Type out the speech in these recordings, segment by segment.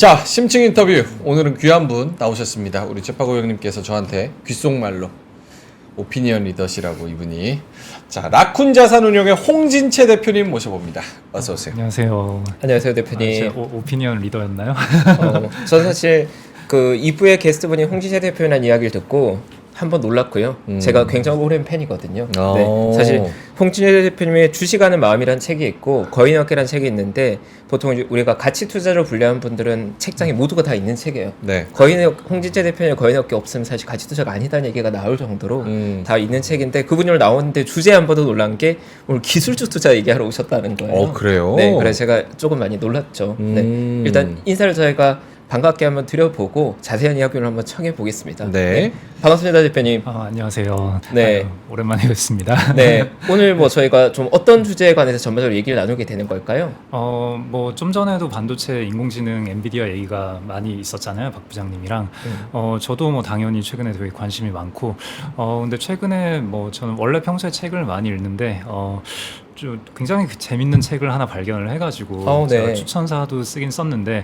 자, 심층 인터뷰. 오늘은 귀한 분 나오셨습니다. 우리 최파고 형님께서 저한테 귓속말로 오피니언 리더시라고 이분이. 자, 라쿤 자산운용의 홍진채 대표님 모셔봅니다. 어서 오세요. 안녕하세요. 안녕하세요 대표님. 오피니언 리더였나요? 저는 사실 그 2부의 게스트분이 홍진채 대표라는 이야기를 듣고 한번 놀랐고요. 제가 굉장히 오랜 팬이거든요. 네, 사실 홍진채 대표님의 주식하는 마음이라는 책이 있고 거인어깨라는 책이 있는데 보통 우리가 가치 투자로 분류하는 분들은 책장에 모두가 다 있는 책이에요. 네. 홍진채 대표님의 거인어깨 없으면 사실 가치 투자가 아니다는 얘기가 나올 정도로 다 있는 책인데 그분이 오늘 나오는데 주제에 한 번 더 놀란 게 오늘 기술주 투자 얘기하러 오셨다는 거예요. 그래요? 네, 그래서 제가 조금 많이 놀랐죠. 네, 일단 인사를 저희가 반갑게 한번 드려보고 자세한 이야기를 한번 청해 보겠습니다. 네. 반갑습니다, 대표님. 안녕하세요. 네. 오랜만에 뵙습니다. 네, 오늘 뭐 저희가 좀 어떤 주제에 관해서 전반적으로 얘기를 나누게 되는 걸까요? 뭐 좀 전에도 반도체, 인공지능, 엔비디아 얘기가 많이 있었잖아요, 박 부장님이랑. 저도 뭐 당연히 최근에 되게 관심이 많고, 근데 최근에 뭐 저는 원래 평소에 책을 많이 읽는데, 좀 굉장히 재밌는 책을 하나 발견을 해가지고 네. 제가 추천사도 쓰긴 썼는데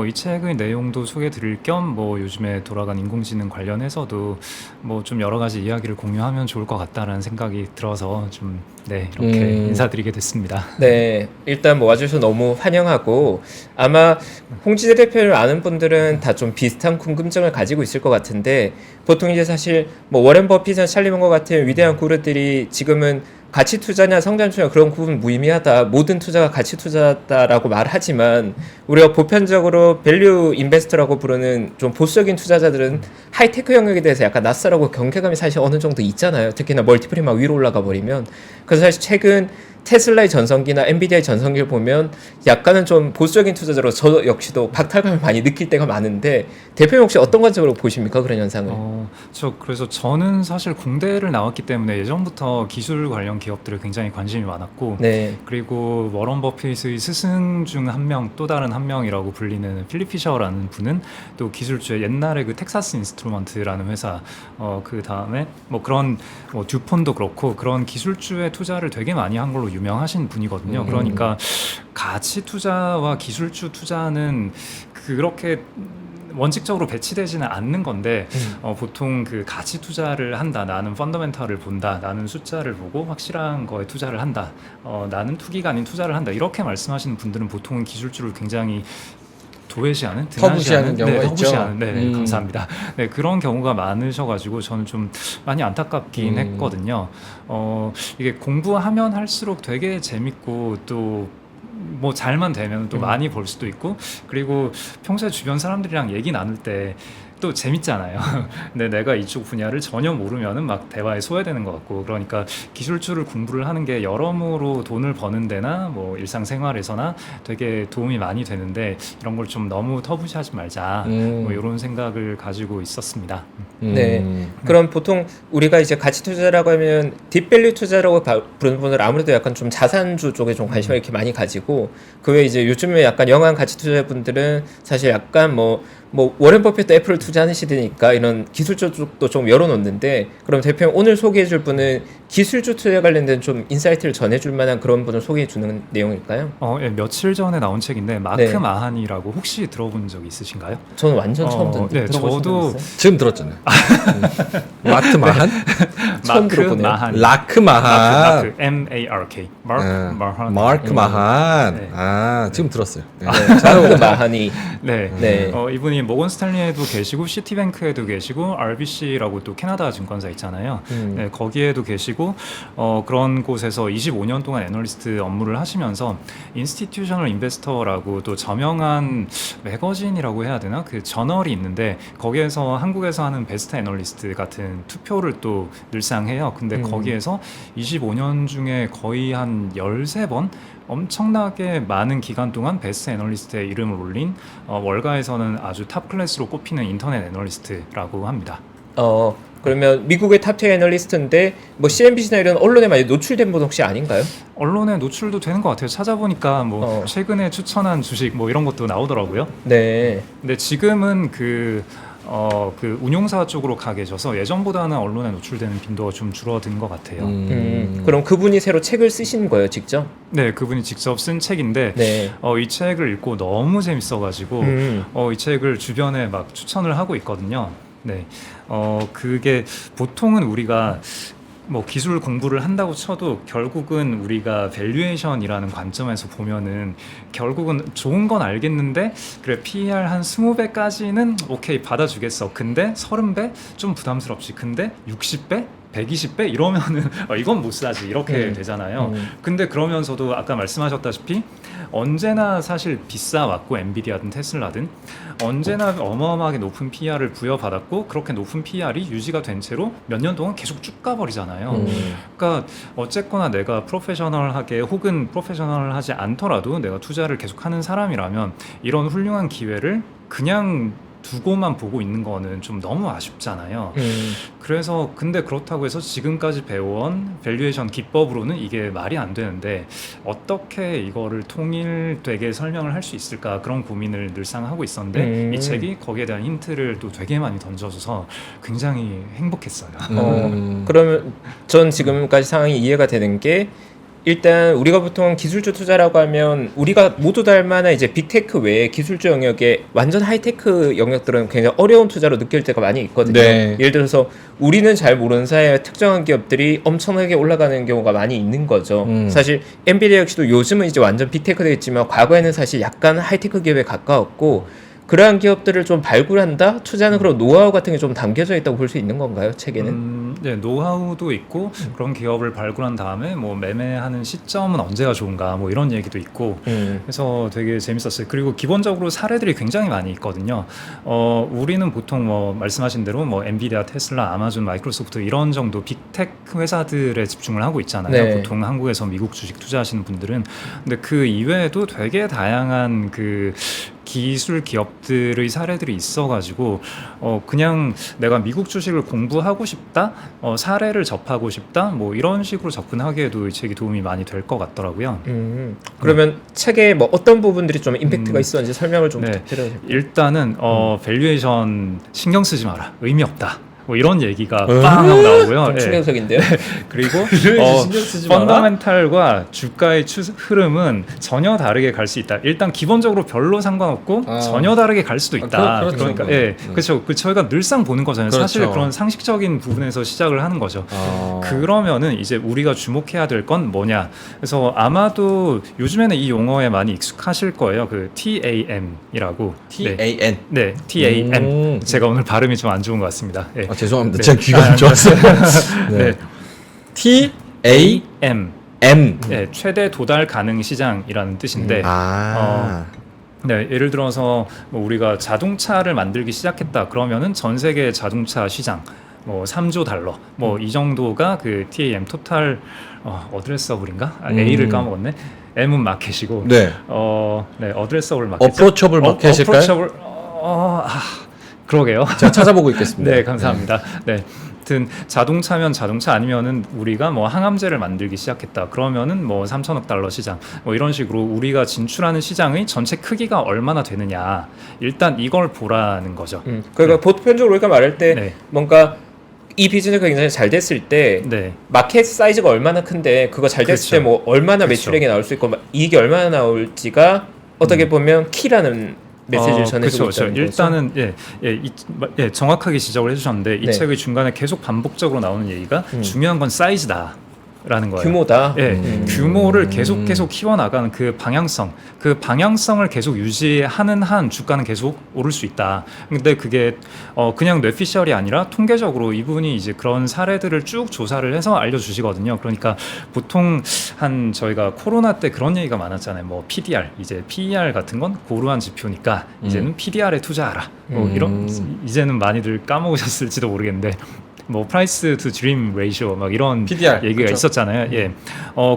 이 책의 내용도 소개드릴 겸 뭐 요즘에 돌아간 인공지능 관련해서도 뭐 좀 여러 가지 이야기를 공유하면 좋을 것 같다라는 생각이 들어서 좀 이렇게 인사드리게 됐습니다. 네, 일단 뭐 와주셔서 너무 환영하고 아마 홍진채 대표를 아는 분들은 다 좀 비슷한 궁금증을 가지고 있을 것 같은데 보통 이제 사실 뭐 워렌 버핏이나 찰리 문거 같은 위대한 그룹들이 지금은 가치 투자냐 성장 투자 그런 구분 무의미하다. 모든 투자가 가치 투자다라고 말하지만 우리가 보편적으로 밸류 인베스터라고 부르는 좀 보수적인 투자자들은 하이테크 영역에 대해서 약간 낯설하고 경계감이 사실 어느 정도 있잖아요. 특히나 멀티플이 막 위로 올라가 버리면. 그래서 사실 최근 테슬라의 전성기나 엔비디아의 전성기를 보면 약간은 좀 보수적인 투자자로 저 역시도 박탈감을 많이 느낄 때가 많은데 대표님 혹시 어떤 관점으로 보십니까? 그런 현상을? 그래서 저는 사실 공대를 나왔기 때문에 예전부터 기술 관련 기업들에 굉장히 관심이 많았고 네. 그리고 워런 버핏의 스승 중 한 명, 또 다른 한 명이라고 불리는 필립 피셔라는 분은 또 기술주의 옛날에 그 텍사스 인스트루먼트라는 회사 그 다음에 뭐 그런 뭐 듀폰도 그렇고 그런 기술주의 투자를 되게 많이 한 걸로 유명하신 분이거든요. 그러니까 가치 투자와 기술주 투자는 그렇게 원칙적으로 배치되지는 않는 건데 보통 그 가치 투자를 한다, 나는 펀더멘탈을 본다, 나는 숫자를 보고 확실한 거에 투자를 한다, 나는 투기가 아닌 투자를 한다 이렇게 말씀하시는 분들은 보통은 기술주를 굉장히 도외시하는, 터부시하는 경우가 있죠. 감사합니다. 네, 그런 경우가 많으셔가지고 저는 좀 많이 안타깝긴 했거든요. 이게 공부하면 할수록 되게 재밌고 또 뭐 잘만 되면 또 많이 벌 수도 있고 그리고 평소에 주변 사람들이랑 얘기 나눌 때 또 재밌잖아요. 근데 내가 이쪽 분야를 전혀 모르면은 막 대화에 소외되는 것 같고 그러니까 기술주를 공부를 하는 게 여러모로 돈을 버는 데나 뭐 일상생활에서나 되게 도움이 많이 되는데 이런 걸 좀 너무 터부시하지 말자 뭐 이런 생각을 가지고 있었습니다. 네. 그럼 보통 우리가 이제 가치 투자라고 하면 딥밸류 투자라고 부르는 분들 아무래도 약간 좀 자산주 쪽에 좀 관심을 이렇게 많이 가지고 그 외에 이제 요즘에 약간 영한 가치 투자분들은 사실 약간 뭐 워렌 버핏도 애플을 투자하는 시대니까 이런 기술주 쪽도 좀 열어놓는데 그럼 대표님 오늘 소개해줄 분은 기술주 투자에 관련된 좀 인사이트를 전해줄 만한 그런 분을 소개해주는 내용일까요? 예, 며칠 전에 나온 책인데 마크 마한이라고 혹시 들어본 적 있으신가요? 저는 완전 처음 듣는데 네, 저도 지금 들었잖아요. 마트 마한? 처음 들어보네요. 마한. 라크 마한. 마크 M-A-R-K. 마크 마한. 네. 지금 들었어요. 네. 마크 마한이. 네. 이분이 모건 스탠리에도 계시고 시티뱅크에도 계시고 RBC라고 또 캐나다 증권사 있잖아요. 네, 거기에도 계시고 그런 곳에서 25년 동안 애널리스트 업무를 하시면서 인스티튜셔널 인베스터라고 또 저명한 매거진이라고 해야 되나? 그 저널이 있는데 거기에서 한국에서 하는 베스트 애널리스트 같은 투표를 또 늘상 해요. 근데 거기에서 25년 중에 거의 한 13번 엄청나게 많은 기간 동안 베스트 애널리스트의 이름을 올린 월가에서는 아주 탑 클래스로 꼽히는 인터넷 애널리스트라고 합니다. 그러면 미국의 탑10 애널리스트인데 뭐 CNBC나 이런 언론에 많이 노출된 분 혹시 아닌가요? 언론에 노출도 되는 것 같아요. 찾아보니까 뭐 최근에 추천한 주식 뭐 이런 것도 나오더라고요. 네. 근데 지금은 그 그 운용사 쪽으로 가 계셔서 예전보다는 언론에 노출되는 빈도가 좀 줄어든 것 같아요. 그럼 그분이 새로 책을 쓰신 거예요, 직접? 네, 그분이 직접 쓴 책인데 네. 이 책을 읽고 너무 재밌어가지고 이 책을 주변에 막 추천을 하고 있거든요. 네, 그게 보통은 우리가 뭐 기술 공부를 한다고 쳐도 결국은 우리가 밸류에이션이라는 관점에서 보면은 결국은 좋은 건 알겠는데 그래 PER 한 20배까지는 오케이 받아주겠어. 근데 30배 좀 부담스럽지. 근데 60배? 120배 이러면은 이건 못 사지 이렇게 되잖아요. 근데 그러면서도 아까 말씀하셨다시피 언제나 사실 비싸왔고 엔비디아든 테슬라든 언제나 어마어마하게 높은 PER을 부여받았고 그렇게 높은 PER이 유지가 된 채로 몇 년 동안 계속 쭉 가버리잖아요. 그러니까 어쨌거나 내가 프로페셔널하게 혹은 프로페셔널하지 않더라도 내가 투자를 계속하는 사람이라면 이런 훌륭한 기회를 그냥 두고만 보고 있는 거는 좀 너무 아쉽잖아요. 그래서 근데 그렇다고 해서 지금까지 배워온 밸류에이션 기법으로는 이게 말이 안 되는데 어떻게 이거를 통일되게 설명을 할 수 있을까 그런 고민을 늘상 하고 있었는데 이 책이 거기에 대한 힌트를 또 되게 많이 던져줘서 굉장히 행복했어요. 그러면 전 지금까지 상황이 이해가 되는 게 일단 우리가 보통 기술주 투자라고 하면 우리가 모두 다 할 만한 이제 빅테크 외에 기술주 영역에 완전 하이테크 영역들은 굉장히 어려운 투자로 느낄 때가 많이 있거든요. 네. 예를 들어서 우리는 잘 모르는 사이에 특정한 기업들이 엄청나게 올라가는 경우가 많이 있는 거죠. 사실 엔비디아 역시도 요즘은 이제 완전 빅테크 되겠지만 과거에는 사실 약간 하이테크 기업에 가까웠고 그러한 기업들을 좀 발굴한다? 투자는 그런 노하우 같은 게 좀 담겨져 있다고 볼 수 있는 건가요, 책에는? 네, 노하우도 있고 그런 기업을 발굴한 다음에 뭐 매매하는 시점은 언제가 좋은가 뭐 이런 얘기도 있고 그래서 되게 재밌었어요. 그리고 기본적으로 사례들이 굉장히 많이 있거든요. 우리는 보통 뭐 말씀하신 대로 뭐 엔비디아, 테슬라, 아마존, 마이크로소프트 이런 정도 빅테크 회사들에 집중을 하고 있잖아요. 네. 보통 한국에서 미국 주식 투자하시는 분들은. 근데 그 이외에도 되게 다양한 그 기술 기업들의 사례들이 있어가지고 그냥 내가 미국 주식을 공부하고 싶다, 사례를 접하고 싶다, 뭐 이런 식으로 접근하기에도 이 책이 도움이 많이 될 것 같더라고요. 그러면 책에 뭐 어떤 부분들이 좀 임팩트가 있었는지 설명을 좀 네. 부탁드려도 될까요? 일단은 밸류에이션 신경 쓰지 마라, 의미 없다. 뭐 이런 얘기가 빵 하고 나오고요. 좀 예. 충격적인데요. 그리고 신경 쓰지 마라? 펀더멘탈과 주가의 흐름은 전혀 다르게 갈 수 있다. 일단 기본적으로 별로 상관없고 전혀 다르게 갈 수도 있다. 그렇죠. 그러니까 예, 그렇죠. 그 저희가 늘상 보는 거잖아요. 그렇죠. 사실 그런 상식적인 부분에서 시작을 하는 거죠. 그러면은 이제 우리가 주목해야 될 건 뭐냐. 그래서 아마도 요즘에는 이 용어에 많이 익숙하실 거예요. 그 TAM이라고. TAN. 네, TAM. 제가 오늘 발음이 좀 안 좋은 것 같습니다. 예. 죄송합니다. 네. 제가 귀가 안 좋았어요. 네. TAM. 네, 최대 도달 가능 시장이라는 뜻인데 네, 예를 들어서 뭐 우리가 자동차를 만들기 시작했다 그러면은 전 세계 자동차 시장 뭐 3조 달러 뭐 이 정도가 그 TAM 토탈 어드레서블인가? A를 까먹었네. M은 마켓이고 네. 네, 어드레서블 마켓. 어프로처블 마켓일까요? 어프로처블 그러게요. 제가 찾아보고 있겠습니다. 네, 감사합니다. 네. 하여튼 자동차면 자동차 아니면은 우리가 뭐 항암제를 만들기 시작했다. 그러면은 뭐 3천억 달러 시장. 뭐 이런 식으로 우리가 진출하는 시장의 전체 크기가 얼마나 되느냐. 일단 이걸 보라는 거죠. 그러니까 보편적으로 우리가 말할 때 네. 뭔가 이 비즈니스가 굉장히 잘 됐을 때 네. 마켓 사이즈가 얼마나 큰데 그거 잘 됐을 그렇죠. 때 뭐 얼마나 그렇죠. 매출액이 나올 수 있고 이익이 얼마나 나올지가 어떻게 보면 키라는 메시지를 전해주고 그렇죠. 있다는 거죠. 일단은 정확하게 지적을 해주셨는데 이 네. 책의 중간에 계속 반복적으로 나오는 얘기가 중요한 건 사이즈다. 라는 거예요. 규모다. 예, 규모를 계속 키워나가는 그 방향성을 계속 유지하는 한 주가는 계속 오를 수 있다. 근데 그게 그냥 뇌피셜이 아니라 통계적으로 이분이 이제 그런 사례들을 쭉 조사를 해서 알려주시거든요. 그러니까 보통 한 저희가 코로나 때 그런 얘기가 많았잖아요. 뭐 PDR, 이제 PER 같은 건 고루한 지표니까 이제는 PDR에 투자하라. 뭐 이런 이제는 많이들 까먹으셨을지도 모르겠는데. 뭐 price to dream ratio 막 이런 PDR, 얘기가 그쵸? 있었잖아요. 예.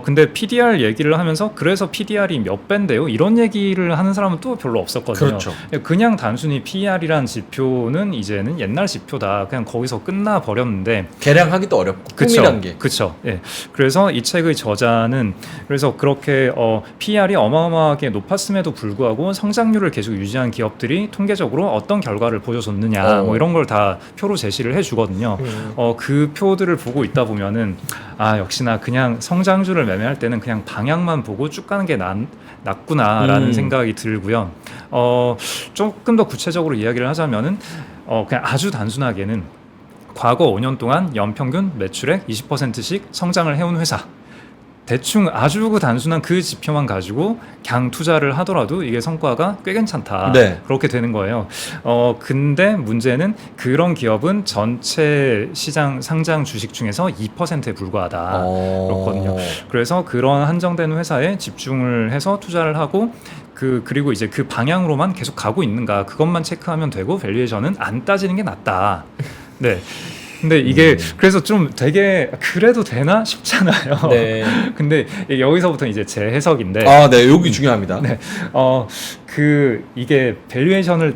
근데 PDR 얘기를 하면서 그래서 PDR이 몇 배인데요? 이런 얘기를 하는 사람은 또 별로 없었거든요. 그렇죠. 그냥 단순히 PER이란 지표는 이제는 옛날 지표다. 그냥 거기서 끝나 버렸는데 계량하기도 어렵고 꿈이란 게. 그쵸. 예. 그래서 이 책의 저자는 그래서 그렇게 PER이 어마어마하게 높았음에도 불구하고 성장률을 계속 유지한 기업들이 통계적으로 어떤 결과를 보여줬느냐 뭐 이런 걸 다 표로 제시를 해주거든요. 그 표들을 보고 있다 보면은 역시나 그냥 성장률을 매매할 때는 그냥 방향만 보고 쭉 가는 게 낫구나라는 생각이 들고요. 조금 더 구체적으로 이야기를 하자면은 그냥 아주 단순하게는 과거 5년 동안 연평균 매출액 20%씩 성장을 해온 회사. 대충 아주 단순한 그 지표만 가지고 그냥 투자를 하더라도 이게 성과가 꽤 괜찮다. 네. 그렇게 되는 거예요. 근데 문제는 그런 기업은 전체 시장 상장 주식 중에서 2%에 불과하다. 그렇거든요. 그래서 그런 한정된 회사에 집중을 해서 투자를 하고 그리고 이제 그 방향으로만 계속 가고 있는가 그것만 체크하면 되고 밸류에이션은 안 따지는 게 낫다. 네. 근데 이게 그래서 좀 되게 그래도 되나 싶잖아요. 네. 근데 여기서부터 이제 제 해석인데. 네, 여기 중요합니다. 네. 이게 밸류에이션을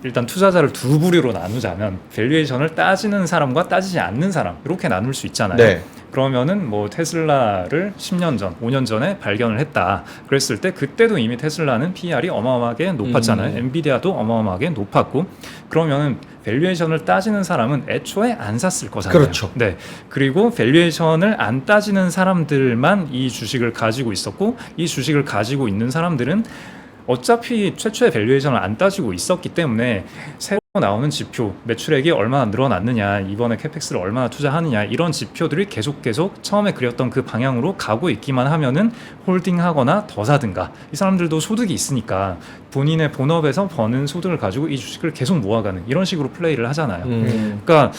일단 투자자를 두 부류로 나누자면 밸류에이션을 따지는 사람과 따지지 않는 사람 이렇게 나눌 수 있잖아요. 네. 그러면은 뭐 테슬라를 10년 전, 5년 전에 발견을 했다. 그랬을 때 그때도 이미 테슬라는 PER이 어마어마하게 높았잖아요. 엔비디아도 어마어마하게 높았고 그러면은 밸류에이션을 따지는 사람은 애초에 안 샀을 거잖아요. 그렇죠. 네. 그리고 밸류에이션을 안 따지는 사람들만 이 주식을 가지고 있었고 이 주식을 가지고 있는 사람들은 어차피 최초의 밸류에이션을 안 따지고 있었기 때문에 새로 나오는 지표, 매출액이 얼마나 늘어났느냐, 이번에 캐펙스를 얼마나 투자하느냐 이런 지표들이 계속 처음에 그렸던 그 방향으로 가고 있기만 하면은 홀딩하거나 더 사든가 이 사람들도 소득이 있으니까 본인의 본업에서 버는 소득을 가지고 이 주식을 계속 모아가는 이런 식으로 플레이를 하잖아요. 그러니까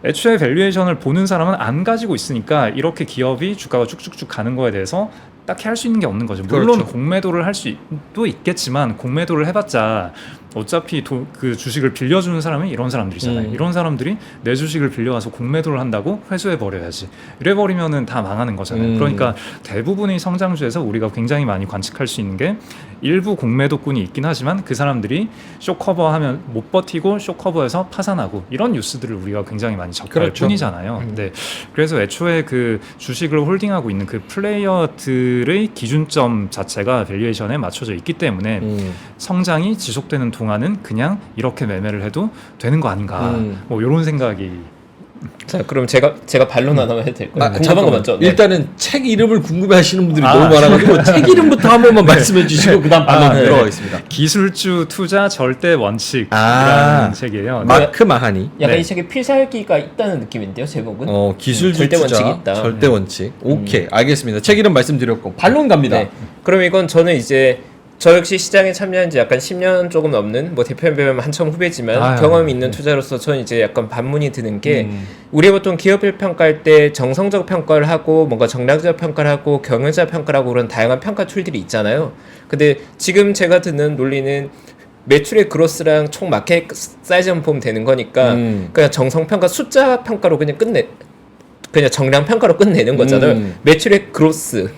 애초에 밸류에이션을 보는 사람은 안 가지고 있으니까 이렇게 기업이 주가가 쭉쭉쭉 가는 거에 대해서 딱히 할 수 있는 게 없는 거죠. 물론 그렇죠. 공매도를 할 수도 있겠지만 공매도를 해봤자 어차피 그 주식을 빌려주는 사람은 이런 사람들이잖아요. 이런 사람들이 내 주식을 빌려와서 공매도를 한다고 회수해버려야지. 이래버리면은 다 망하는 거잖아요. 그러니까 대부분의 성장주에서 우리가 굉장히 많이 관측할 수 있는 게 일부 공매도꾼이 있긴 하지만 그 사람들이 쇼커버하면 못 버티고 쇼커버에서 파산하고 이런 뉴스들을 우리가 굉장히 많이 접할 그렇죠. 뿐이잖아요. 네. 그래서 애초에 그 주식을 홀딩하고 있는 그 플레이어들의 기준점 자체가 밸류에이션에 맞춰져 있기 때문에 성장이 지속되는 동안은 그냥 이렇게 매매를 해도 되는 거 아닌가 뭐 이런 생각이. 자, 그럼 제가 반론 하나만 해도 될까요? 궁금한 거 잠깐만. 맞죠? 네. 일단은 책 이름을 궁금해하시는 분들이 너무 많아가지고 책 이름부터 한 번만 말씀해 주시고 그다음 반론 네. 들어가겠습니다. 기술주 투자 절대 원칙이라는 책이에요. 마크 마하니. 약간 네. 이 책에 필살기가 있다는 느낌인데요, 제목은. 기술주 절대 투자 원칙이 있다. 절대 원칙. 오케이, 알겠습니다. 책 이름 말씀드렸고 반론 갑니다. 네. 그럼 이건 저는 이제 저 역시 시장에 참여한 지 약간 10년 조금 넘는 뭐 대표님은 한참 후배지만 경험이 있는 투자로서 저는 이제 약간 반문이 드는 게 우리가 보통 기업을 평가할 때 정성적 평가를 하고 뭔가 정량적 평가를 하고 경영자 평가를 하고 그런 다양한 평가 툴들이 있잖아요. 근데 지금 제가 듣는 논리는 매출의 그로스랑 총 마켓 사이즈만 보면 되는 거니까 그냥 정성 평가 숫자 평가로 그냥 그냥 정량 평가로 끝내는 거잖아요. 매출의 그로스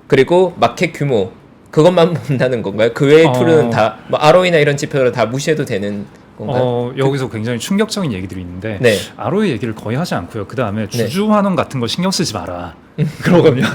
그리고 마켓 규모 그것만 본다는 건가요? 그 외의 툴은 다 뭐 ROE나 이런 지표를 다 무시해도 되는 건가요? 여기서 굉장히 충격적인 얘기들이 있는데 네. ROE 얘기를 거의 하지 않고요. 그 다음에 주주환원 같은 거 신경 쓰지 마라. 그러거든요.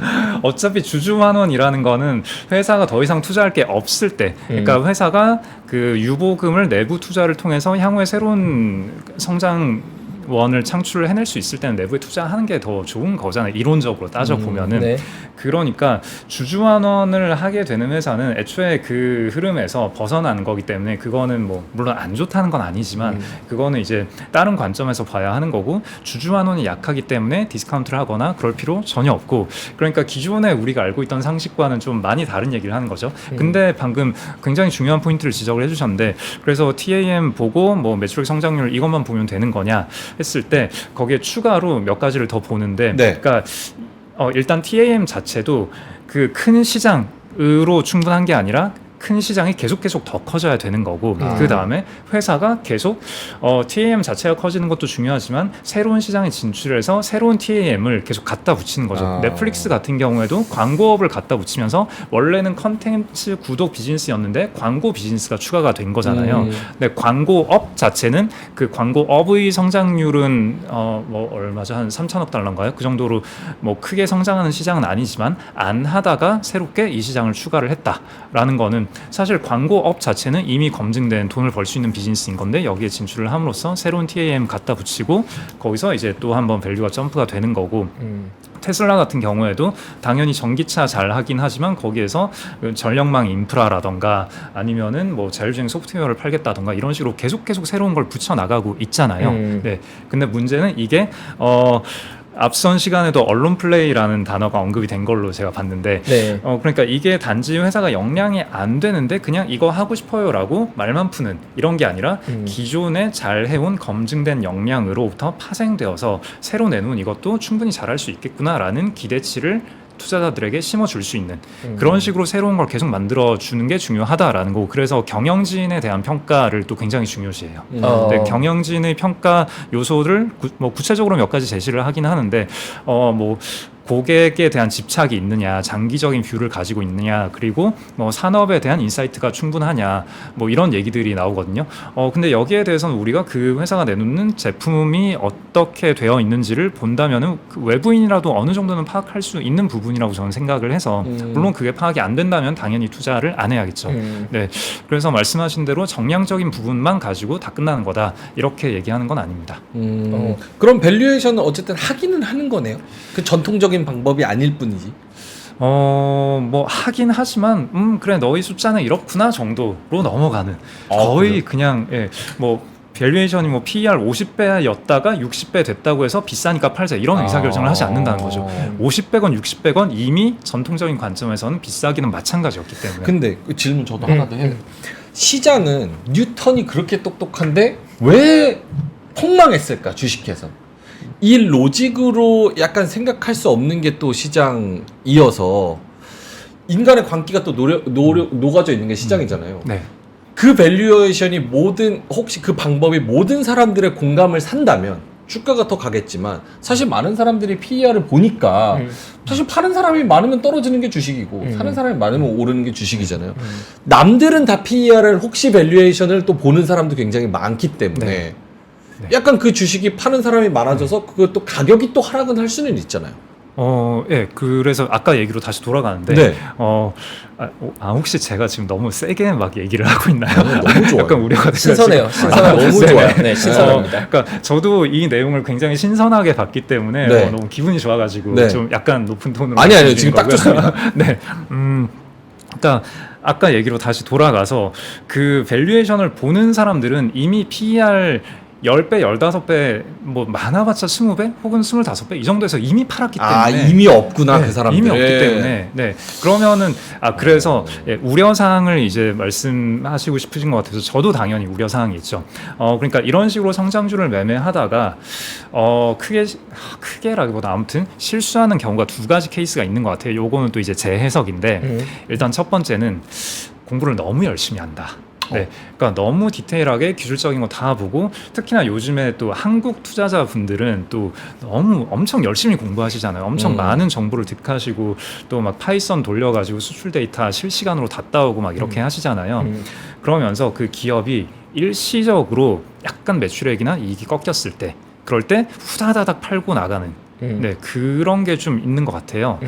어차피 주주환원이라는 거는 회사가 더 이상 투자할 게 없을 때, 그러니까 회사가 그 유보금을 내부 투자를 통해서 향후에 새로운 성장원을 창출을 해낼 수 있을 때는 내부에 투자하는 게 더 좋은 거잖아요. 이론적으로 따져보면은. 네. 그러니까 주주환원을 하게 되는 회사는 애초에 그 흐름에서 벗어나는 거기 때문에 그거는 뭐 물론 안 좋다는 건 아니지만 그거는 이제 다른 관점에서 봐야 하는 거고 주주환원이 약하기 때문에 디스카운트를 하거나 그럴 필요 전혀 없고 그러니까 기존에 우리가 알고 있던 상식과는 좀 많이 다른 얘기를 하는 거죠. 근데 방금 굉장히 중요한 포인트를 지적을 해주셨는데 그래서 TAM 보고 뭐 매출액 성장률 이것만 보면 되는 거냐 했을 때 거기에 추가로 몇 가지를 더 보는데 그러니까 일단 TAM 자체도 그 큰 시장으로 충분한 게 아니라 큰 시장이 계속 더 커져야 되는 거고 그 다음에 회사가 계속 TAM 자체가 커지는 것도 중요하지만 새로운 시장에 진출해서 새로운 TAM을 계속 갖다 붙이는 거죠. 넷플릭스 같은 경우에도 광고업을 갖다 붙이면서 원래는 컨텐츠 구독 비즈니스였는데 광고 비즈니스가 추가가 된 거잖아요. 근데 광고업 자체는 그 광고업의 성장률은 뭐 얼마죠? 한 3천억 달러인가요? 그 정도로 뭐 크게 성장하는 시장은 아니지만 안 하다가 새롭게 이 시장을 추가를 했다라는 거는 사실 광고업 자체는 이미 검증된 돈을 벌 수 있는 비즈니스인 건데 여기에 진출을 함으로써 새로운 TAM 갖다 붙이고 거기서 이제 또 한번 밸류가 점프가 되는 거고 테슬라 같은 경우에도 당연히 전기차 잘 하긴 하지만 거기에서 전력망 인프라라던가 아니면은 뭐 자율주행 소프트웨어를 팔겠다던가 이런 식으로 계속 새로운 걸 붙여 나가고 있잖아요. 네. 근데 문제는 이게 앞선 시간에도 언론 플레이라는 단어가 언급이 된 걸로 제가 봤는데 네. 그러니까 이게 단지 회사가 역량이 안 되는데 그냥 이거 하고 싶어요라고 말만 푸는 이런 게 아니라 기존에 잘 해온 검증된 역량으로부터 파생되어서 새로 내놓은 이것도 충분히 잘할 수 있겠구나라는 기대치를 투자자들에게 심어줄 수 있는 그런 식으로 새로운 걸 계속 만들어주는 게 중요하다라는 거고 그래서 경영진에 대한 평가를 또 굉장히 중요시해요. 네, 경영진의 평가 요소를 구체적으로 몇 가지 제시를 하긴 하는데 뭐 고객에 대한 집착이 있느냐, 장기적인 뷰를 가지고 있느냐, 그리고 뭐 산업에 대한 인사이트가 충분하냐, 뭐 이런 얘기들이 나오거든요. 근데 여기에 대해서는 우리가 그 회사가 내놓는 제품이 어떻게 되어 있는지를 본다면은 그 외부인이라도 어느 정도는 파악할 수 있는 부분이라고 저는 생각을 해서 물론 그게 파악이 안 된다면 당연히 투자를 안 해야겠죠. 네, 그래서 말씀하신 대로 정량적인 부분만 가지고 다 끝나는 거다 이렇게 얘기하는 건 아닙니다. 그럼 밸류에이션은 어쨌든 하기는 하는 거네요. 그 전통적인 방법이 아닐 뿐이지. 뭐 하긴 하지만 그래 너희 숫자는 이렇구나 정도로 넘어가는 거의 그래요? 그냥 뭐 밸류에이션이 뭐 PER 50배였다가 60배 됐다고 해서 비싸니까 팔자 이런 의사결정을 하지 않는다는 거죠. 50배건 60배건 이미 전통적인 관점에서는 비싸기는 마찬가지였기 때문에. 근데 그 질문 저도 하나 더 해요. 시장은 뉴턴이 그렇게 똑똑한데 왜 폭망했을까 주식해서? 이 로직으로 약간 생각할 수 없는 게 또 시장이어서 인간의 광기가 또 녹아져 있는 게 시장이잖아요. 네. 그 밸류에이션이 혹시 그 방법이 모든 사람들의 공감을 산다면 주가가 더 가겠지만 사실 많은 사람들이 PER을 보니까 사실 파는 사람이 많으면 떨어지는 게 주식이고 사는 사람이 많으면 오르는 게 주식이잖아요. 남들은 다 PER을 혹시 밸류에이션을 또 보는 사람도 굉장히 많기 때문에 네. 약간 그 주식이 파는 사람이 많아져서 그것도 가격이 또 하락은 할 수는 있잖아요. 예, 그래서 아까 얘기로 다시 돌아가는데, 네. 혹시 제가 지금 너무 세게 막 얘기를 하고 있나요? 너무 좋아요. 약간 우려가 돼가지고. 신선해요. 신선하고 너무 네네. 좋아요. 네, 신선합니다. 그러니까 저도 이 내용을 굉장히 신선하게 봤기 때문에 네. 너무 기분이 좋아가지고 네. 좀 약간 높은 톤으로 아니요 지금 딱 말씀드린 좋습니다. 거고요. 네, 그러니까 아까 얘기로 다시 돌아가서 그 밸류에이션을 보는 사람들은 이미 PER 10배, 15배, 뭐 많아봤자 20배 혹은 25배 이 정도에서 이미 팔았기 때문에 이미 없구나 네, 그 사람들 이미 없기 때문에 네 그러면은 그래서 우려 사항을 이제 말씀하시고 싶으신 것 같아서 저도 당연히 우려 사항이 있죠. 그러니까 이런 식으로 성장주를 매매하다가 크게라기보다 아무튼 실수하는 경우가 두 가지 케이스가 있는 것 같아요. 요거는 또 이제 제 해석인데 일단 첫 번째는 공부를 너무 열심히 한다. 네, 그러니까 너무 디테일하게 기술적인 거 다 보고 특히나 요즘에 또 한국 투자자분들은 또 너무 엄청 열심히 공부하시잖아요. 엄청 많은 정보를 득하시고 또 막 파이썬 돌려가지고 수출 데이터 실시간으로 다 따오고 막 이렇게 하시잖아요. 그러면서 그 기업이 일시적으로 약간 매출액이나 이익이 꺾였을 때 그럴 때 후다다닥 팔고 나가는 네, 그런 게 좀 있는 것 같아요.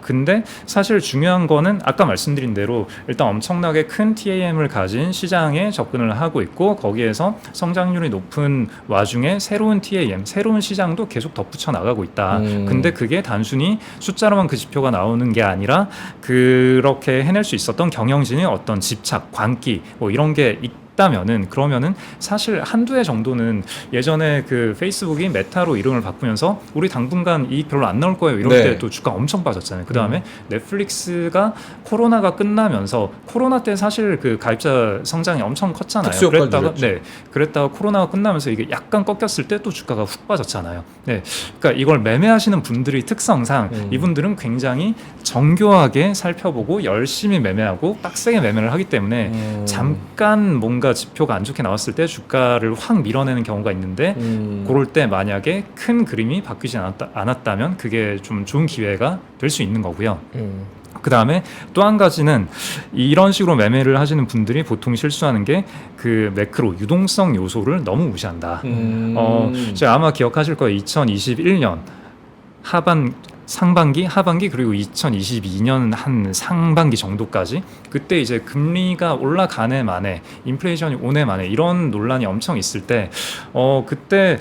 근데 사실 중요한 거는 아까 말씀드린 대로 일단 엄청나게 큰 TAM을 가진 시장에 접근을 하고 있고 거기에서 성장률이 높은 와중에 새로운 TAM, 새로운 시장도 계속 덧붙여 나가고 있다. 근데 그게 단순히 숫자로만 그 지표가 나오는 게 아니라 그렇게 해낼 수 있었던 경영진의 어떤 집착, 광기 뭐 이런 게 있다면은 그러면은 사실 한두 해 정도는 예전에 그 페이스북이 메타로 이름을 바꾸면서 우리 당분간 이익 별로 안 나올 거예요 이럴 네. 때 또 주가 엄청 빠졌잖아요. 그 다음에 넷플릭스가 코로나가 끝나면서 코로나 때 사실 그 가입자 성장이 엄청 컸잖아요. 특수 효과를 그랬다가 누렸죠. 그랬다가 코로나가 끝나면서 이게 약간 꺾였을 때 또 주가가 훅 빠졌잖아요. 네, 그러니까 이걸 매매하시는 분들의 특성상 이분들은 굉장히 정교하게 살펴보고 열심히 매매하고 빡세게 매매를 하기 때문에 잠깐 뭔가 지표가 안 좋게 나왔을 때 주가를 확 밀어내는 경우가 있는데 그럴 때 만약에 큰 그림이 바뀌지 않았다면 그게 좀 좋은 기회가 될 수 있는 거고요. 그 다음에 또 한 가지는 이런 식으로 매매를 하시는 분들이 보통 실수하는 게 그 매크로 유동성 요소를 너무 무시한다. 제가 아마 기억하실 거예요. 2021년 상반기, 하반기 그리고 2022년 한 상반기 정도까지 그때 이제 금리가 올라가네 만에 인플레이션이 오네 만에 이런 논란이 엄청 있을 때 그때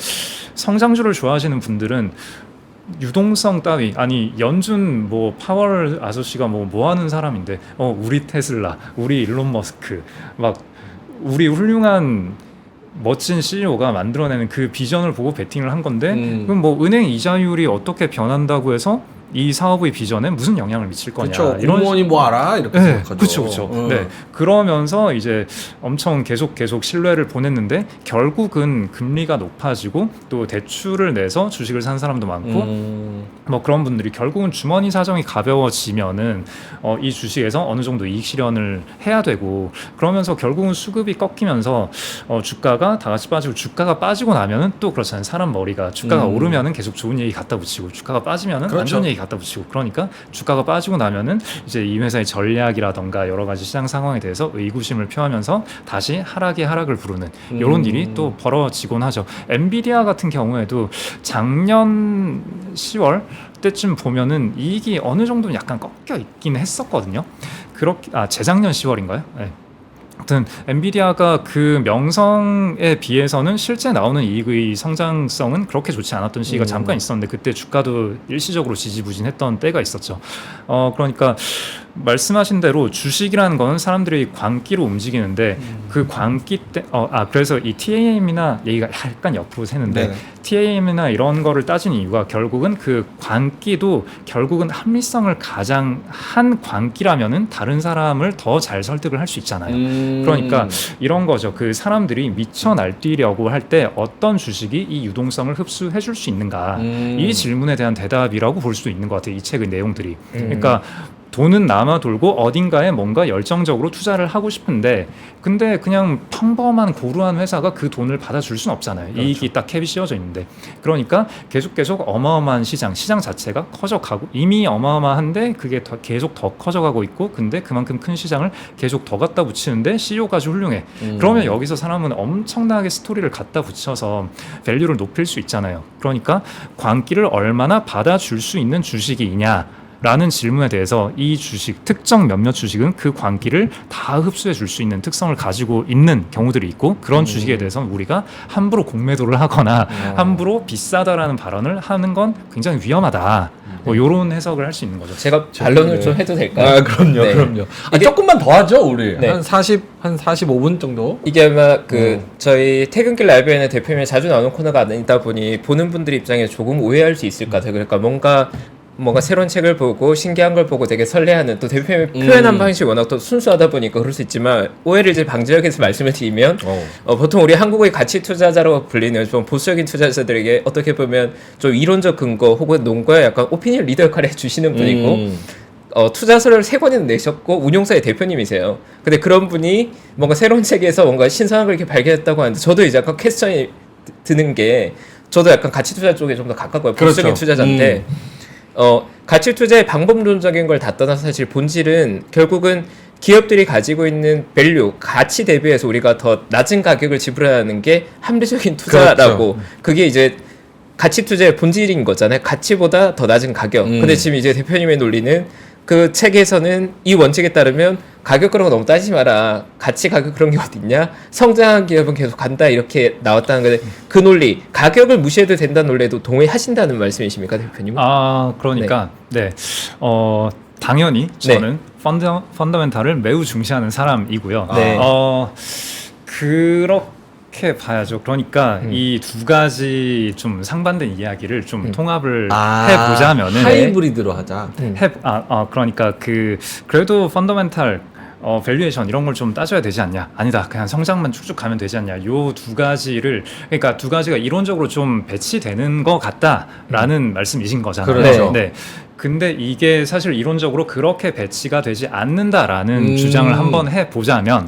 성장주를 좋아하시는 분들은 유동성 따위 아니 연준 뭐 파월 아저씨가 뭐 하는 사람인데 우리 테슬라 우리 일론 머스크 막 우리 훌륭한 멋진 CEO가 만들어내는 그 비전을 보고 베팅을 한 건데 그럼 뭐 은행 이자율이 어떻게 변한다고 해서 이 사업의 비전에 무슨 영향을 미칠 거냐 그렇죠. 이런 공무원이 뭐 알아 이렇게 생각하죠. 그렇죠. 네, 그러면서 이제 엄청 계속 신뢰를 보냈는데 결국은 금리가 높아지고 또 대출을 내서 주식을 산 사람도 많고 뭐 그런 분들이 결국은 주머니 사정이 가벼워지면은 이 주식에서 어느 정도 이익 실현을 해야 되고 그러면서 결국은 수급이 꺾이면서 주가가 다 같이 빠지고 주가가 빠지고 나면은 또 그렇잖아요. 사람 머리가 주가가 오르면은 계속 좋은 얘기 갖다 붙이고 주가가 빠지면은 안 좋은 얘기 갖다 붙이고 그러니까 주가가 빠지고 나면은 이제 이 회사의 전략이라던가 여러 가지 시장 상황에 대해서 의구심을 표하면서 다시 하락을 부르는 이런 일이 또 벌어지곤 하죠. 엔비디아 같은 경우에도 작년 10월 때쯤 보면은 이익이 어느 정도는 약간 꺾여 있긴 했었거든요. 재작년 10월인가요? 네. 아무튼 엔비디아가 그 명성에 비해서는 실제 나오는 이익의 성장성은 그렇게 좋지 않았던 시기가 잠깐 있었는데 그때 주가도 일시적으로 지지부진했던 때가 있었죠. 그러니까 말씀하신 대로 주식이라는 거는 사람들이 광기로 움직이는데 그 광기 때 그래서 이 TAM이나 얘기가 약간 옆으로 새는데 네. TAM이나 이런 거를 따지는 이유가 결국은 그 광기도 결국은 합리성을 가장 한 광기라면은 다른 사람을 더 잘 설득을 할 수 있잖아요. 그러니까 이런 거죠. 그 사람들이 미쳐 날뛰려고 할 때 어떤 주식이 이 유동성을 흡수해 줄 수 있는가 이 질문에 대한 대답이라고 볼 수 있는 것 같아요. 이 책의 내용들이. 그러니까 돈은 남아 돌고 어딘가에 뭔가 열정적으로 투자를 하고 싶은데 근데 그냥 평범한 고루한 회사가 그 돈을 받아줄 수는 없잖아요. 그렇죠. 이익이 딱 캡이 씌워져 있는데 그러니까 계속 어마어마한 시장 자체가 커져가고 이미 어마어마한데 그게 계속 더 커져가고 있고 근데 그만큼 큰 시장을 계속 더 갖다 붙이는데 CEO가 아주 훌륭해. 그러면 여기서 사람은 엄청나게 스토리를 갖다 붙여서 밸류를 높일 수 있잖아요. 그러니까 광기를 얼마나 받아줄 수 있는 주식이냐 라는 질문에 대해서 이 주식, 특정 몇몇 주식은 그 광기를 다 흡수해 줄 수 있는 특성을 가지고 있는 경우들이 있고 그런 주식에 대해서는 우리가 함부로 공매도를 하거나 함부로 비싸다라는 발언을 하는 건 굉장히 위험하다. 뭐 이런 해석을 할 수 있는 거죠. 제가 반론을 좀 해도 될까요? 아, 그럼요. 네. 그럼요. 이게, 조금만 더 하죠, 우리. 네. 한 45분 정도? 이게 아마 저희 퇴근길 라이브에는 대표님이 자주 나오는 코너가 아니다 보니 보는 분들 입장에 조금 오해할 수 있을 것 같아요. 그러니까 뭔가 새로운 책을 보고 신기한 걸 보고 되게 설레하는 또 대표님이 표현한 방식이 워낙 또 순수하다 보니까 그럴 수 있지만 오해를 이제 방지하기 위해서 말씀을 드리면 보통 우리 한국의 가치 투자자라고 불리는 좀 보수적인 투자자들에게 어떻게 보면 좀 이론적 근거 혹은 농가의 약간 오피니언 리더 역할을 해주시는 분이고 투자서를 3권이나 내셨고 운용사의 대표님이세요. 근데 그런 분이 뭔가 새로운 책에서 뭔가 신선한 걸 이렇게 발견했다고 하는데 저도 이제 약간 퀘스천이 드는 게 저도 약간 가치 투자 쪽에 좀 더 가깝고요. 보수적인 투자자인데 가치 투자의 방법론적인 걸 다 떠나서 사실 본질은 결국은 기업들이 가지고 있는 밸류, 가치 대비해서 우리가 더 낮은 가격을 지불하는 게 합리적인 투자라고. 그렇죠. 그게 이제 가치 투자의 본질인 거잖아요. 가치보다 더 낮은 가격. 근데 지금 이제 대표님의 논리는 그 책에서는 이 원칙에 따르면 가격 그런 거 너무 따지지 마라. 가치 가격 그런 게 어딨냐? 성장한 기업은 계속 간다 이렇게 나왔다는 건데 그 논리, 가격을 무시해도 된다는 논리에도 동의하신다는 말씀이십니까, 대표님? 그러니까 네. 당연히 저는 펀더멘탈을 매우 중시하는 사람이고요. 네. 그렇게 봐야죠. 그러니까 이 두 가지 좀 상반된 이야기를 좀 통합을 해보자면은 하이브리드로 하자. 그러니까 그래도 펀더멘탈 밸류에이션 이런 걸 좀 따져야 되지 않냐? 아니다. 그냥 성장만 쭉쭉 가면 되지 않냐? 요 두 가지를 그러니까 두 가지가 이론적으로 좀 배치되는 것 같다라는 말씀이신 거잖아요. 그렇죠. 네. 근데 이게 사실 이론적으로 그렇게 배치가 되지 않는다라는 주장을 한번 해보자면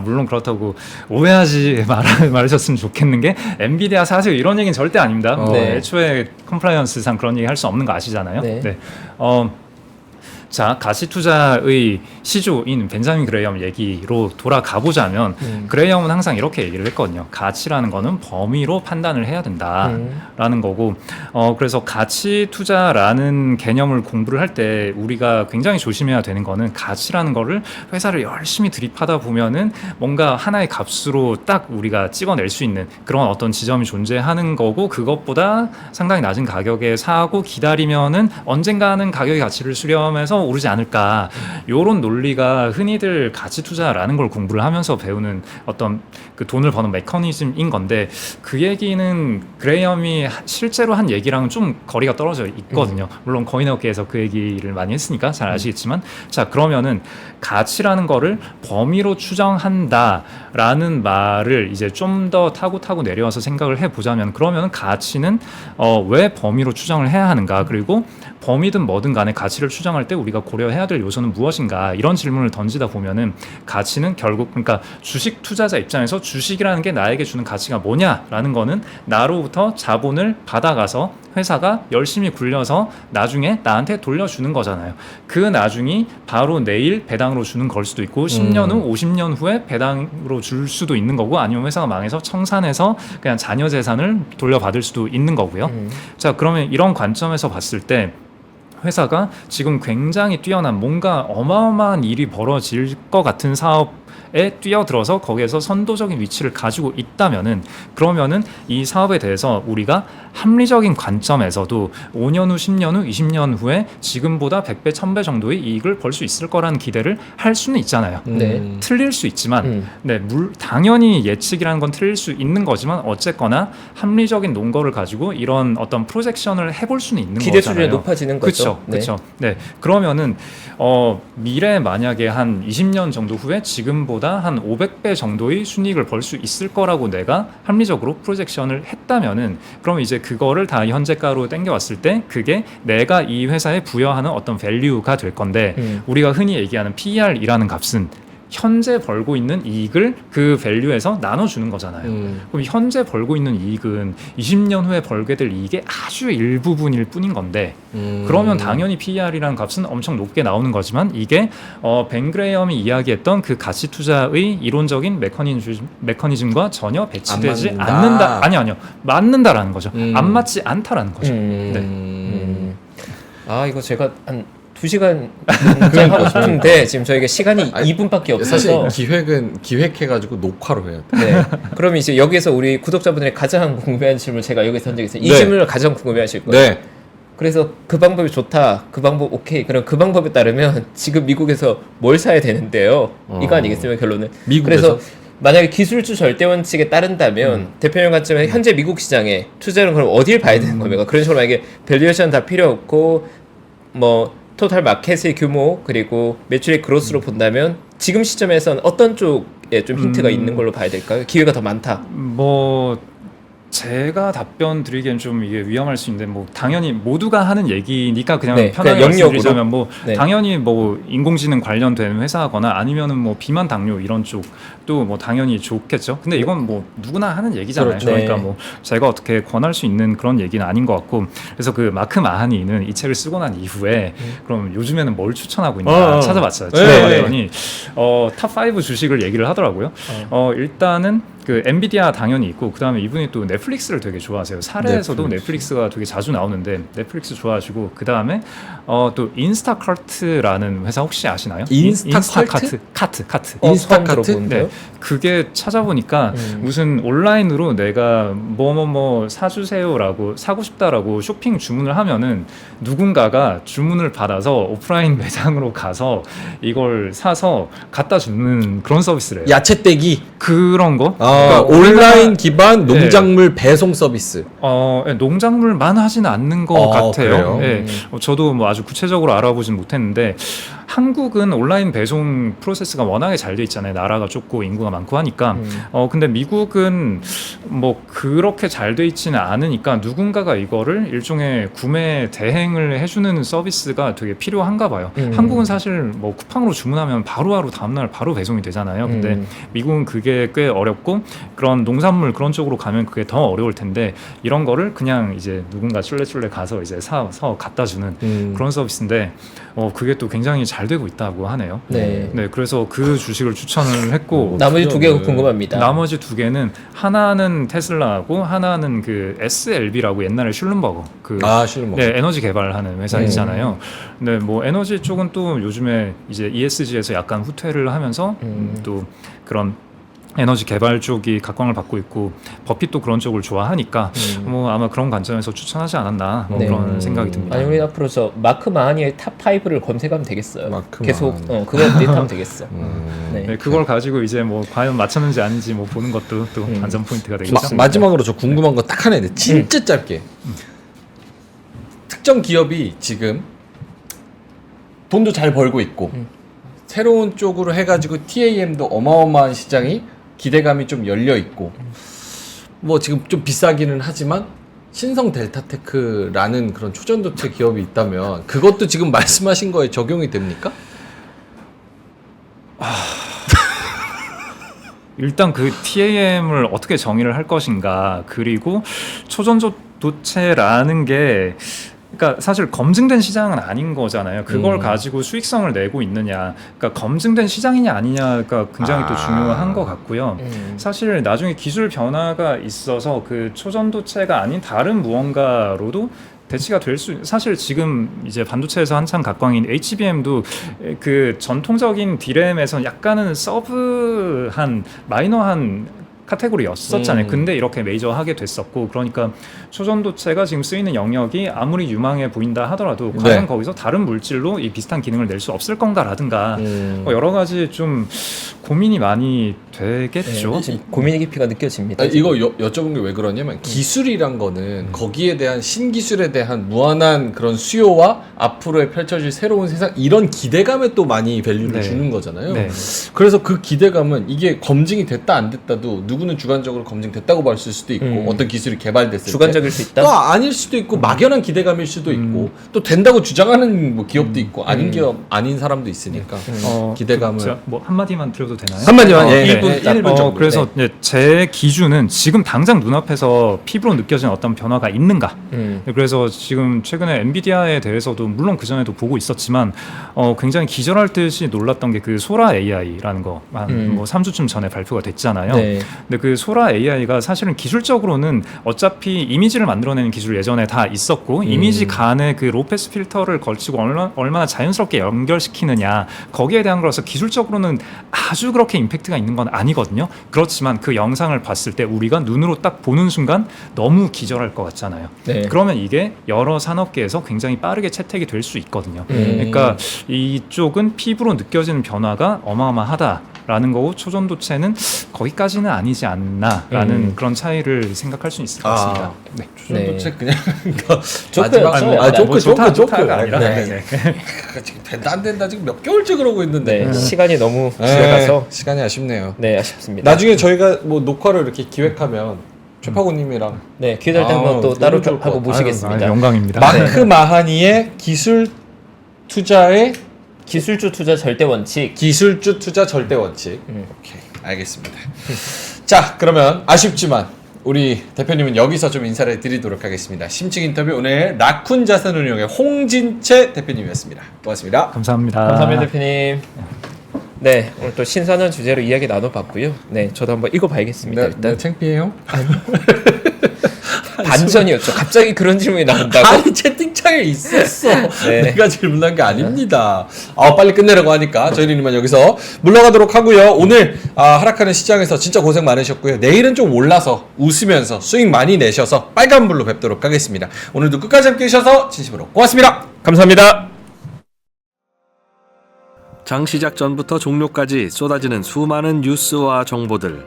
물론 그렇다고 오해하지 말으셨으면 좋겠는 게 엔비디아 사실 이런 얘기는 절대 아닙니다. 네. 애초에 컴플라이언스상 그런 얘기 할 수 없는 거 아시잖아요. 네. 자, 가치 투자의 시조인 벤자민 그레이엄 얘기로 돌아가 보자면 그레이엄은 항상 이렇게 얘기를 했거든요. 가치라는 거는 범위로 판단을 해야 된다라는 거고 그래서 가치 투자라는 개념을 공부를 할 때 우리가 굉장히 조심해야 되는 거는 가치라는 거를 회사를 열심히 들이파다 보면은 뭔가 하나의 값으로 딱 우리가 찍어낼 수 있는 그런 어떤 지점이 존재하는 거고 그것보다 상당히 낮은 가격에 사고 기다리면은 언젠가는 가격의 가치를 수렴해서 오르지 않을까 요런 논리가 흔히들 가치 투자라는 걸 공부를 하면서 배우는 어떤 그 돈을 버는 메커니즘인 건데 그 얘기는 그레이엄이 실제로 한 얘기랑은 좀 거리가 떨어져 있거든요. 물론 거인업계에서 그 얘기를 많이 했으니까 잘 아시겠지만 자 그러면은 가치라는 거를 범위로 추정한다라는 말을 이제 좀 더 타고 내려와서 생각을 해보자면 그러면 가치는 왜 범위로 추정을 해야 하는가 그리고 범위든 뭐든 간에 가치를 추정할 때 우리가 고려해야 될 요소는 무엇인가 이런 질문을 던지다 보면은 가치는 결국 그러니까 주식 투자자 입장에서 주식이라는 게 나에게 주는 가치가 뭐냐라는 거는 나로부터 자본을 받아가서 회사가 열심히 굴려서 나중에 나한테 돌려주는 거잖아요. 그 나중이 바로 내일 배당으로 주는 걸 수도 있고 10년 후 50년 후에 배당으로 줄 수도 있는 거고 아니면 회사가 망해서 청산해서 그냥 자녀 재산을 돌려받을 수도 있는 거고요. 자 그러면 이런 관점에서 봤을 때 회사가 지금 굉장히 뛰어난 뭔가 어마어마한 일이 벌어질 것 같은 사업에 뛰어들어서 거기에서 선도적인 위치를 가지고 있다면은 그러면은 이 사업에 대해서 우리가 합리적인 관점에서도 5년 후, 10년 후, 20년 후에 지금보다 100배, 1000배 정도의 이익을 벌 수 있을 거라는 기대를 할 수는 있잖아요. 네. 틀릴 수 있지만 당연히 예측이라는 건 틀릴 수 있는 거지만 어쨌거나 합리적인 논거를 가지고 이런 어떤 프로젝션을 해볼 수는 있는 기대 거잖아요. 수준이 높아지는 거죠. 그렇죠. 네. 그러면은 미래 만약에 한 20년 정도 후에 지금보다 한 500배 정도의 순이익을 벌 수 있을 거라고 내가 합리적으로 프로젝션을 했다면은 그럼 이제 그거를 다 현재가로 땡겨왔을 때 그게 내가 이 회사에 부여하는 어떤 밸류가 될 건데 우리가 흔히 얘기하는 PER이라는 값은 현재 벌고 있는 이익을 그 밸류에서 나눠주는 거잖아요. 그럼 현재 벌고 있는 이익은 20년 후에 벌게 될 이익의 아주 일부분일 뿐인 건데 그러면 당연히 PER이라는 값은 엄청 높게 나오는 거지만 이게 벤 그레이엄이 이야기했던 그 가치 투자의 이론적인 메커니즘과 전혀 배치되지 않는다. 아니요. 맞는다라는 거죠. 안 맞지 않다라는 거죠. 네. 아 이거 제가 한 2시간 하고 싶은데 지금 저희가 시간이 2분밖에 없어서 사실 기획해가지고 녹화로 해야 돼. 네. 그럼 이제 여기서 우리 구독자분들이 가장 궁금해하는 질문을 제가 여기서 던 적이 있어요. 이 네. 질문을 가장 궁금해하실 거예요. 네. 그래서 그 방법이 좋다. 그 방법 오케이. 그럼 그 방법에 따르면 지금 미국에서 뭘 사야 되는데요. 이거 아니겠습니까 결론은. 미국에서? 그래서 만약에 기술주 절대 원칙에 따른다면 대표님 관점에 현재 미국 시장에 투자는 그럼 어디를 봐야 되는 겁니까? 그런 식으로 만약에 밸류에이션 다 필요 없고 뭐 토탈 마켓의 규모 그리고 매출의 그로스로 본다면 지금 시점에서는 어떤 쪽에 좀 힌트가 있는 걸로 봐야 될까요? 기회가 더 많다. 뭐 제가 답변 드리기엔 좀 이게 위험할 수 있는데 뭐 당연히 모두가 하는 얘기니까 그냥 네, 편하게 그냥 영역으로. 말씀드리자면 뭐 네. 당연히 뭐 인공지능 관련된 회사거나 아니면은 뭐 비만 당뇨 이런 쪽도 뭐 당연히 좋겠죠. 근데 이건 뭐 누구나 하는 얘기잖아요. 그렇죠. 그러니까 네. 뭐 제가 어떻게 권할 수 있는 그런 얘기는 아닌 것 같고 그래서 그 마크 마하니는 이 책을 쓰고 난 이후에 그럼 요즘에는 뭘 추천하고 있나 찾아봤어요. 찾아봤더니 탑5 주식을 얘기를 하더라고요. 일단은 그 엔비디아 당연히 있고 그 다음에 이분이 또 넷플릭스를 되게 좋아하세요. 사례에서도 넷플릭스가 되게 자주 나오는데 넷플릭스 좋아하시고 그 다음에 또 인스타카트라는 회사 혹시 아시나요? 인스타카트? 카트. 인스타카트? 네, 그게 찾아보니까 무슨 온라인으로 내가 뭐 사주세요라고 사고 싶다라고 쇼핑 주문을 하면은 누군가가 주문을 받아서 오프라인 매장으로 가서 이걸 사서 갖다 주는 그런 서비스래요. 야채 떼기. 그런 거. 아, 그러니까 온라인 기반 농작물 배송 서비스. 농작물만 하지는 않는 것 같아요. 그래요? 예. 저도 뭐 아주 구체적으로 알아보진 못했는데 한국은 온라인 배송 프로세스가 워낙에 잘 돼 있잖아요. 나라가 좁고 인구가 많고 하니까. 근데 미국은 뭐 그렇게 잘 돼 있지는 않으니까 누군가가 이거를 일종의 구매 대행을 해주는 서비스가 되게 필요한가 봐요. 한국은 사실 뭐 쿠팡으로 주문하면 바로바로 다음날 바로 배송이 되잖아요. 근데 미국은 그게 꽤 어렵고 그런 농산물 그런 쪽으로 가면 그게 더 어려울 텐데 이런 거를 그냥 이제 누군가 쫄래쫄래 가서 이제 사서 갖다 주는 그런 서비스인데 그게 또 굉장히 잘 되고 있다고 하네요. 네. 네, 그래서 그 주식을 추천을 했고 나머지 두 개가 궁금합니다. 나머지 두 개는 하나는 테슬라하고 하나는 그 SLB라고 옛날에 슐른버거 실무. 네, 에너지 개발하는 회사 있잖아요. 네, 뭐 에너지 쪽은 또 요즘에 이제 ESG에서 약간 후퇴를 하면서 또 그런 에너지 개발 쪽이 각광을 받고 있고 버핏도 그런 쪽을 좋아하니까 뭐 아마 그런 관점에서 추천하지 않았나 뭐 네. 그런 생각이 듭니다. 아니 우리 앞으로 저 마크 마하니의 탑 5를 검색하면 되겠어요. 마크 계속 마하니. 그거 업데이트하면 되겠어. 네. 네, 그걸 가지고 이제 뭐 과연 맞췄는지 아닌지 뭐 보는 것도 또 관전 포인트가 되겠죠. 마지막으로 저 궁금한 거 딱 하나 있는데 진짜 짧게. 특정 기업이 지금 돈도 잘 벌고 있고 새로운 쪽으로 해가지고 TAM도 어마어마한 시장이 기대감이 좀 열려 있고 뭐 지금 좀 비싸기는 하지만 신성 델타테크라는 그런 초전도체 기업이 있다면 그것도 지금 말씀하신 거에 적용이 됩니까? 일단 그 TAM을 어떻게 정의를 할 것인가 그리고 초전도체라는 게 그러니까 사실 검증된 시장은 아닌 거잖아요. 그걸 가지고 수익성을 내고 있느냐, 그러니까 검증된 시장이냐 아니냐가 굉장히 또 중요한 것 같고요. 사실 나중에 기술 변화가 있어서 그 초전도체가 아닌 다른 무언가로도 대치가 될 수, 사실 지금 이제 반도체에서 한창 각광인 HBM도 그 전통적인 D램에서 약간은 서브한 마이너한 카테고리였었잖아요. 근데 이렇게 메이저하게 됐었고, 그러니까 초전도체가 지금 쓰이는 영역이 아무리 유망해 보인다 하더라도 과연 거기서 다른 물질로 이 비슷한 기능을 낼 수 없을 건가라든가 뭐 여러 가지 좀 고민이 많이 되겠죠. 네, 지금 고민의 깊이가 느껴집니다. 이거 여쭤본 게 왜 그러냐면 기술이란 거는 거기에 대한 신기술에 대한 무한한 그런 수요와 앞으로의 펼쳐질 새로운 세상 이런 기대감에 또 많이 밸류를 주는 거잖아요. 네. 그래서 그 기대감은 이게 검증이 됐다 안 됐다도 누구는 주관적으로 검증됐다고 봤을 수도 있고 어떤 기술이 개발됐을 주관적일 수 있다. 또 아닐 수도 있고 막연한 기대감일 수도 있고 또 된다고 주장하는 뭐 기업도 있고 아닌 기업 아닌 사람도 있으니까 기대감을 제가 뭐 한마디만 드려도 되나요? 한마디만 예, 1분, 예, 1분 정도. 그래서 네, 제 기준은 지금 당장 눈앞에서 피부로 느껴지는 어떤 변화가 있는가. 그래서 지금 최근에 엔비디아에 대해서도 물론 그 전에도 보고 있었지만 굉장히 기절할 듯이 놀랐던 게 그 소라 AI라는 거 한 뭐 3주쯤 전에 발표가 됐잖아요. 네. 근데 그 소라 AI가 사실은 기술적으로는 어차피 이미지를 만들어내는 기술 예전에 다 있었고 이미지 간의 그 로패스 필터를 걸치고 얼마나 자연스럽게 연결시키느냐 거기에 대한 거라서 기술적으로는 아주 그렇게 임팩트가 있는 건 아니거든요. 그렇지만 그 영상을 봤을 때 우리가 눈으로 딱 보는 순간 너무 기절할 것 같잖아요. 네. 그러면 이게 여러 산업계에서 굉장히 빠르게 채택이 될 수 있거든요. 그러니까 이쪽은 피부로 느껴지는 변화가 어마어마하다라는 거고 초전도체는 거기까지는 아니지 않나라는 그런 차이를 생각할 수 있을 것 같습니다. 네. 초전도체 그냥 조크, 좋다가 아니라 네. 네. 지금 된다 안 된다 지금 몇 개월째 그러고 있는데 네. 시간이 너무 지나가서 시간이 아쉽네요. 네, 아쉽습니다. 나중에 저희가 뭐 녹화를 이렇게 기획하면 최파고님이랑 네, 기회될 때 한번 또 너무 따로 좋을 것 하고 같아요. 모시겠습니다. 영광입니다. 마크 마하니의 기술 투자의 기술주 투자 절대 원칙. 기술주 투자 절대 원칙. 오케이, 알겠습니다. 자, 그러면 아쉽지만 우리 대표님은 여기서 좀 인사를 드리도록 하겠습니다. 심층 인터뷰 오늘 라쿤 자산운용의 홍진채 대표님이었습니다. 고맙습니다. 감사합니다. 감사합니다, 대표님. 네, 오늘 또 신선한 주제로 이야기 나눠봤고요. 네, 저도 한번 읽어봐야겠습니다. 일단 창피해요? 반전이었죠. 갑자기 그런 질문이 나온다고. 아니 채팅창에 있었어. 네. 내가 질문한 게 아닙니다. 빨리 끝내라고 하니까 저희는 이만 여기서 물러가도록 하고요. 오늘 하락하는 시장에서 진짜 고생 많으셨고요. 내일은 좀 올라서 웃으면서 수익 많이 내셔서 빨간불로 뵙도록 하겠습니다. 오늘도 끝까지 함께 해주셔서 진심으로 고맙습니다. 감사합니다. 장 시작 전부터 종료까지 쏟아지는 수많은 뉴스와 정보들.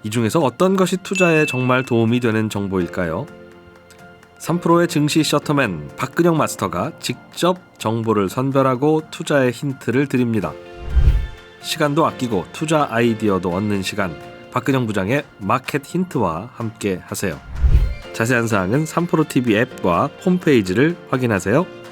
이 중에서 어떤 것이 투자에 정말 도움이 되는 정보일까요? 3프로의 증시 셔터맨 박근영 마스터가 직접 정보를 선별하고 투자의 힌트를 드립니다. 시간도 아끼고 투자 아이디어도 얻는 시간, 박근영 부장의 마켓 힌트와 함께 하세요. 자세한 사항은 3프로TV 앱과 홈페이지를 확인하세요.